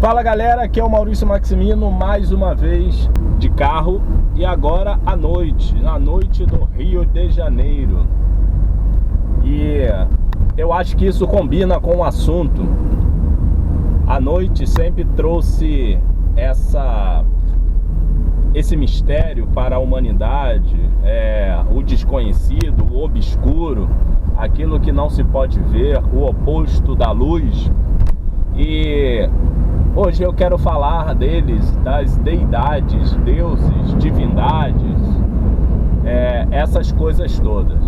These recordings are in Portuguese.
Fala galera, aqui é o Maurício Maximino, mais uma vez de carro e agora à noite, na noite do Rio de Janeiro. E eu acho que isso combina com o assunto. A noite sempre trouxe esse mistério para a humanidade, o desconhecido, o obscuro, aquilo que não se pode ver, o oposto da luz. E hoje eu quero falar deles, das deidades, deuses, divindades, essas coisas todas.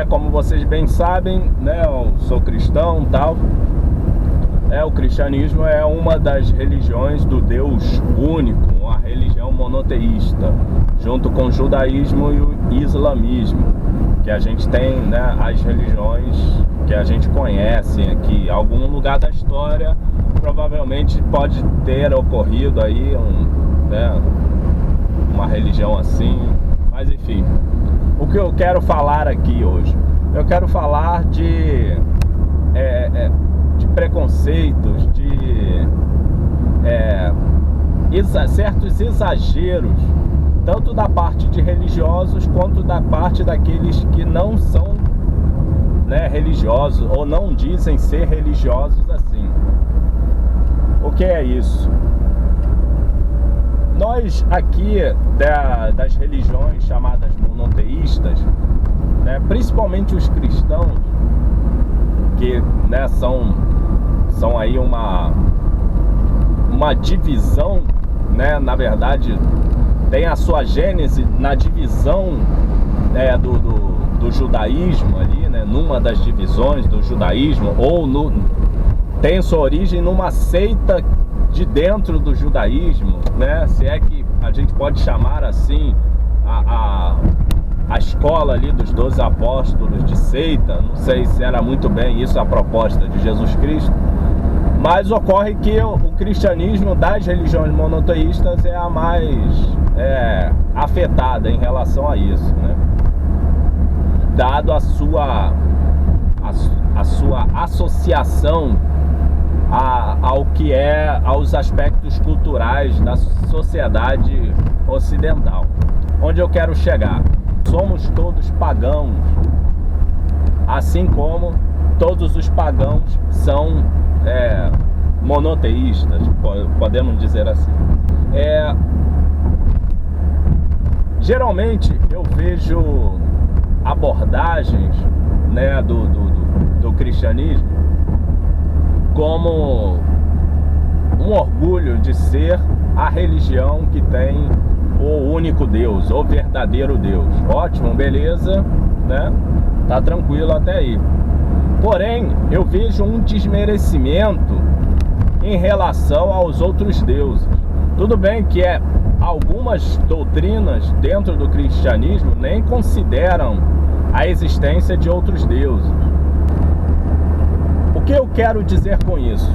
Como vocês bem sabem, né, eu sou cristão e tal. O cristianismo é uma das religiões do Deus único, uma religião monoteísta, junto com o judaísmo e o islamismo, que a gente tem, né, as religiões que a gente conhece aqui. Em algum lugar da história provavelmente pode ter ocorrido aí uma religião assim, mas enfim. O que eu quero falar aqui hoje? Eu quero falar de preconceitos, de certos exageros, tanto da parte de religiosos quanto da parte daqueles que não são, né, religiosos ou não dizem ser religiosos assim. O que é isso? Nós aqui das religiões chamadas monoteístas, né, principalmente os cristãos, que, né, são aí uma divisão, né, na verdade tem a sua gênese na divisão do judaísmo ali, né, numa das divisões do judaísmo, ou tem sua origem numa seita de dentro do judaísmo, né, se é que a gente pode chamar assim a escola ali dos 12 apóstolos de seita. Não sei se era muito bem isso a proposta de Jesus Cristo, mas ocorre que o cristianismo das religiões monoteístas é a mais afetada em relação a isso, né? Dado a sua associação aos aspectos culturais da sociedade ocidental. Onde eu quero chegar? Somos todos pagãos, assim como todos os pagãos são monoteístas, podemos dizer assim. Geralmente eu vejo abordagens, né, do cristianismo como um orgulho de ser a religião que tem o único Deus, o verdadeiro Deus. Ótimo, beleza, né? Tá tranquilo até aí. Porém, eu vejo um desmerecimento em relação aos outros deuses. Tudo bem que algumas doutrinas dentro do cristianismo nem consideram a existência de outros deuses. O que eu quero dizer com isso?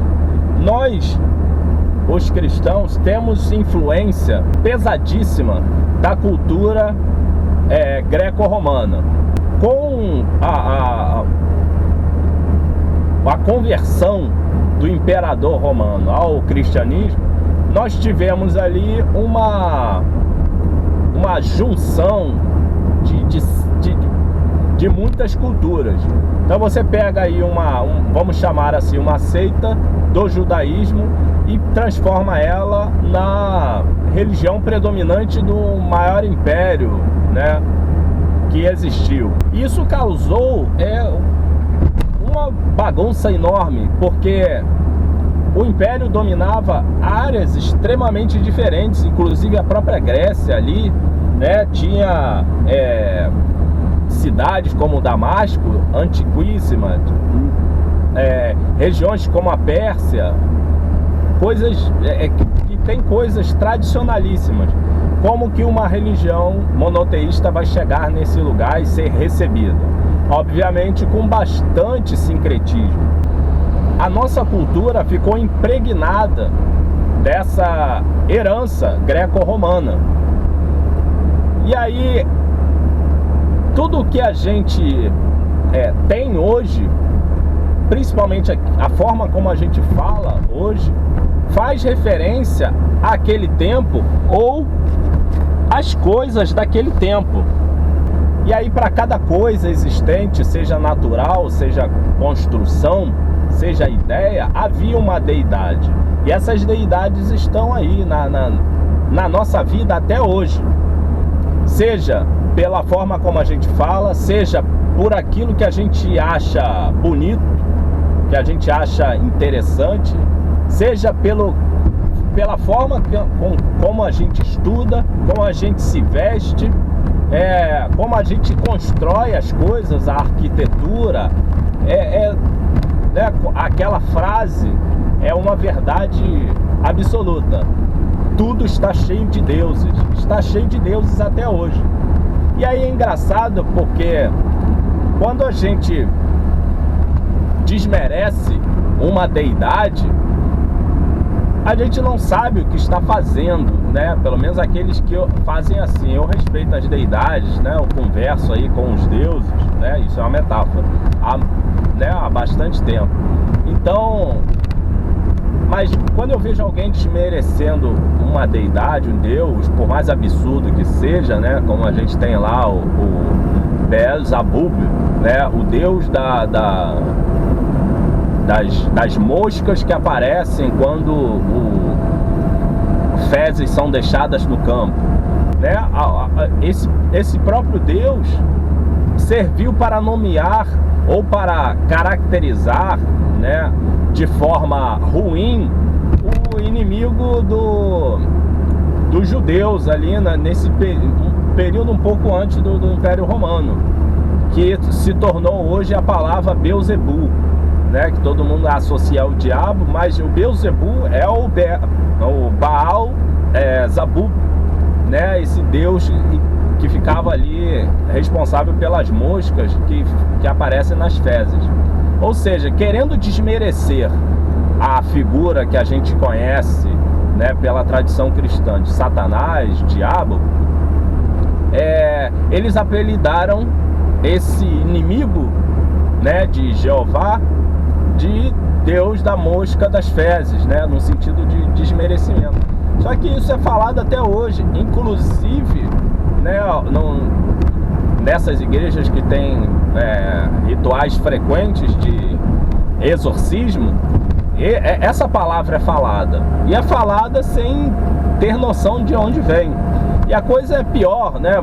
Nós, os cristãos, temos influência pesadíssima da cultura greco-romana. Com a conversão do imperador romano ao cristianismo, nós tivemos ali uma junção de muitas culturas. Então você pega aí vamos chamar assim, uma seita do judaísmo e transforma ela na religião predominante do maior império, né, que existiu. Isso causou uma bagunça enorme, porque o império dominava áreas extremamente diferentes, inclusive a própria Grécia ali, né, tinha cidades como Damasco, antiquíssima, regiões como a Pérsia, coisas que tem coisas tradicionalíssimas. Como que uma religião monoteísta vai chegar nesse lugar e ser recebida? Obviamente com bastante sincretismo. A nossa cultura ficou impregnada dessa herança greco-romana. E aí, tudo que a gente tem hoje, principalmente a forma como a gente fala hoje, faz referência àquele tempo ou às coisas daquele tempo. E aí, para cada coisa existente, seja natural, seja construção, seja ideia, havia uma deidade. E essas deidades estão aí na nossa vida até hoje. Seja pela forma como a gente fala, seja por aquilo que a gente acha bonito, que a gente acha interessante, seja pela forma como a gente estuda, como a gente se veste, como a gente constrói as coisas, a arquitetura, né, aquela frase é uma verdade absoluta. Tudo está cheio de deuses, está cheio de deuses até hoje. E aí é engraçado porque quando a gente desmerece uma deidade, a gente não sabe o que está fazendo, né? Pelo menos aqueles que fazem assim. Eu respeito as deidades, né? Eu converso aí com os deuses, né? Isso é uma metáfora, há bastante tempo. Então, mas quando eu vejo alguém desmerecendo uma deidade, um deus, por mais absurdo que seja, né? Como a gente tem lá o Beelzebub, né? O deus das moscas que aparecem quando fezes são deixadas no campo, né? Esse próprio Deus serviu para nomear ou para caracterizar, né, de forma ruim o inimigo dos judeus ali nesse período um pouco antes do Império Romano, que se tornou hoje a palavra Beelzebub, né, que todo mundo associa ao diabo, mas o Beelzebub é o Baal Zabub, né, esse deus que ficava ali responsável pelas moscas que aparecem nas fezes. Ou seja, querendo desmerecer a figura que a gente conhece, né, pela tradição cristã de Satanás, diabo, eles apelidaram esse inimigo, né, de Jeová, de Deus da mosca das fezes, né, no sentido de desmerecimento. Só que isso é falado até hoje, inclusive, né, nessas igrejas que tem rituais frequentes de exorcismo, essa palavra é falada, e é falada sem ter noção de onde vem. E a coisa é pior, né?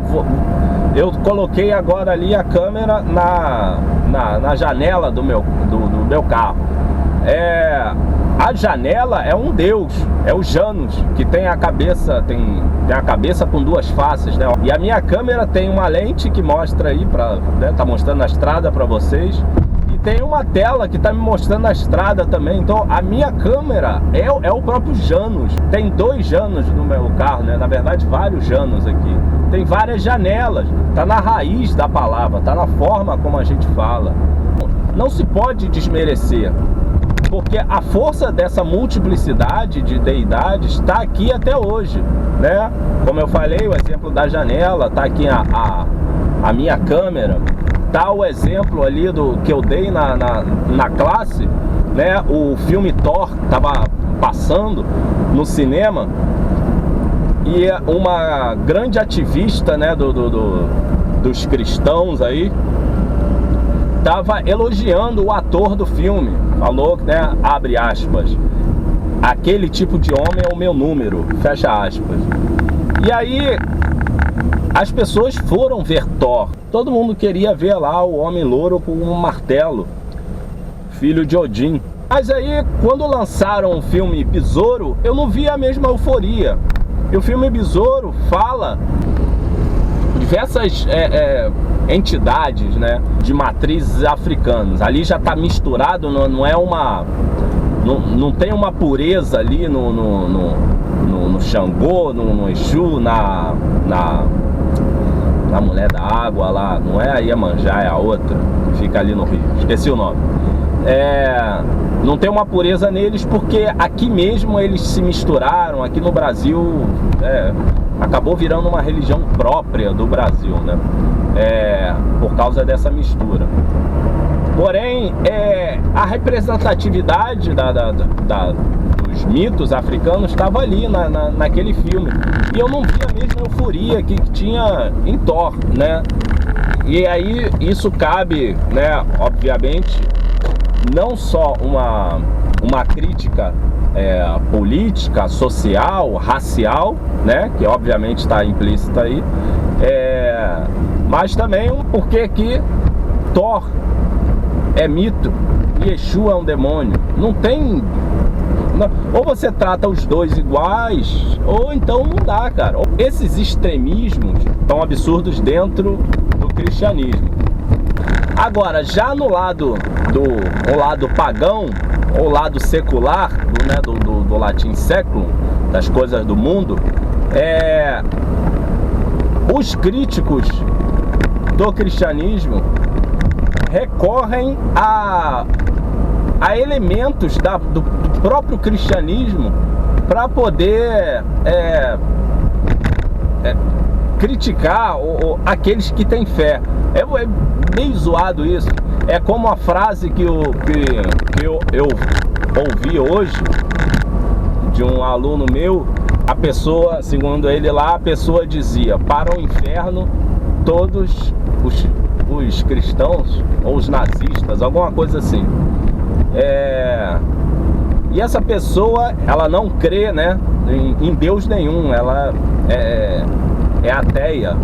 Eu coloquei agora ali a câmera na janela do meu carro. A janela é um deus, é o Janus, que tem a cabeça com duas faces, né? E a minha câmera tem uma lente que mostra aí, tá mostrando a estrada para vocês, e tem uma tela que tá me mostrando a estrada também. Então a minha câmera é o próprio Janus. Tem 2 Janus no meu carro, né? Na verdade, vários Janus aqui. Tem várias janelas, tá na raiz da palavra, tá na forma como a gente fala. Não se pode desmerecer, porque a força dessa multiplicidade de deidades está aqui até hoje, né? Como eu falei, o exemplo da janela, tá aqui a minha câmera, tá o exemplo ali que eu dei na classe, né? O filme Thor estava passando no cinema e uma grande ativista, né, dos cristãos aí, estava elogiando o ator do filme. Falou, né, abre aspas, aquele tipo de homem é o meu número, fecha aspas. E aí as pessoas foram ver Thor. Todo mundo queria ver lá o homem louro com um martelo, filho de Odin. Mas aí quando lançaram o filme Besouro, eu não vi a mesma euforia. E o filme Besouro fala diversas entidades, né, de matrizes africanas. Ali já está misturado, não é uma... Não tem uma pureza ali no Xangô, no Exu, na mulher da água lá. Não é a Iemanjá, é a outra, que fica ali no Rio. Esqueci o nome. Não tem uma pureza neles porque aqui mesmo eles se misturaram. Aqui no Brasil acabou virando uma religião própria do Brasil, né? Por causa dessa mistura. Porém, a representatividade dos mitos africanos estava ali naquele filme. E eu não vi a mesma euforia que tinha em Thor, né? E aí isso cabe, né, obviamente, não só uma crítica política, social, racial, né, que obviamente está implícita aí, mas também um porquê que Thor é mito e Exu é um demônio. Não tem... Ou você trata os dois iguais, ou então não dá, cara. Esses extremismos são absurdos dentro do cristianismo. Agora, já no lado o lado pagão, ou lado secular, do latim século, das coisas do mundo, os críticos do cristianismo recorrem a elementos do próprio cristianismo para poder criticar aqueles que têm fé. É meio zoado isso. É como a frase que eu ouvi hoje de um aluno meu. A pessoa, segundo ele lá, a pessoa dizia: para o inferno todos os cristãos ou os nazistas, alguma coisa assim. E essa pessoa, ela não crê, né, em Deus nenhum, ela é ateia.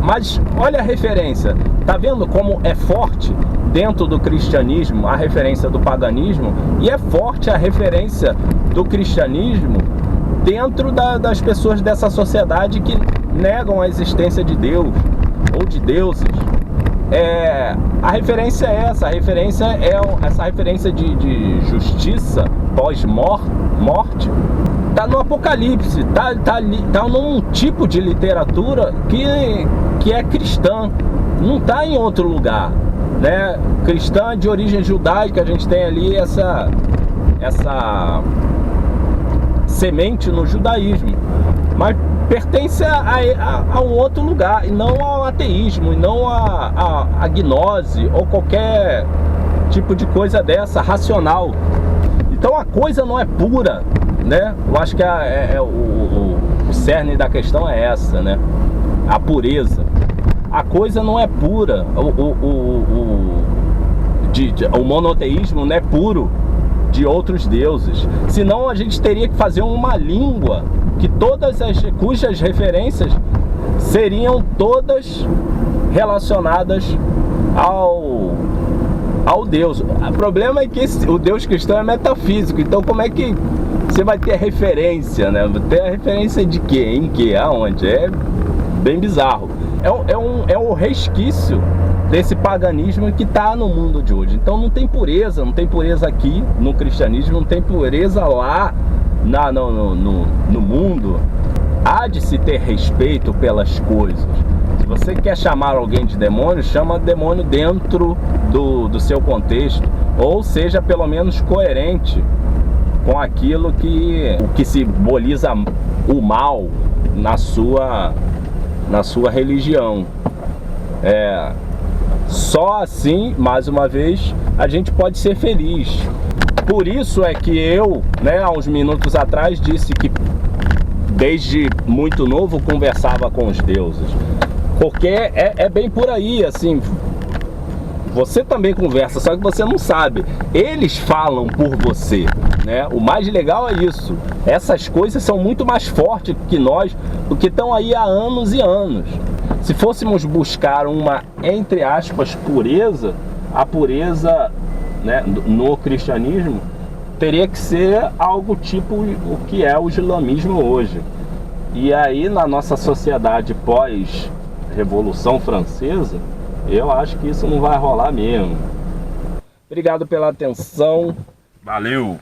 Mas olha a referência, tá vendo como é forte dentro do cristianismo a referência do paganismo, e é forte a referência do cristianismo dentro das pessoas dessa sociedade que negam a existência de Deus ou de deuses. A referência é essa, essa referência de justiça pós-morte. Tá no Apocalipse, tá num tipo de literatura que é cristã, não tá em outro lugar, né? Cristã de origem judaica, a gente tem ali essa semente no judaísmo, mas pertence a um outro lugar, e não ao ateísmo, e não a gnose ou qualquer tipo de coisa dessa racional. Então a coisa não é pura, né? Eu acho que o cerne da questão é essa, né? A pureza. A coisa não é pura. O monoteísmo não é puro de outros deuses. Senão a gente teria que fazer uma língua cujas referências seriam todas relacionadas ao Deus. O problema é que o Deus cristão é metafísico, então como é que você vai ter referência, né? Ter a referência de quê? Em quê? Aonde? É bem bizarro. É um resquício desse paganismo que está no mundo de hoje. Então não tem pureza aqui no cristianismo, não tem pureza lá no mundo. Há de se ter respeito pelas coisas. Se você quer chamar alguém de demônio, chama demônio dentro do seu contexto, ou seja, pelo menos coerente com aquilo que simboliza o mal na sua religião. Só assim, mais uma vez, a gente pode ser feliz. Por isso é que eu, né, há uns minutos atrás, disse que desde muito novo conversava com os deuses. Porque é bem por aí, assim. Você também conversa, só que você não sabe. Eles falam por você, né? O mais legal é isso. Essas coisas são muito mais fortes que nós, porque estão aí há anos e anos. Se fôssemos buscar uma, entre aspas, pureza, a pureza, né, no cristianismo, teria que ser algo tipo o que é o islamismo hoje. E aí, na nossa sociedade pós-Revolução Francesa, eu acho que isso não vai rolar mesmo. Obrigado pela atenção. Valeu!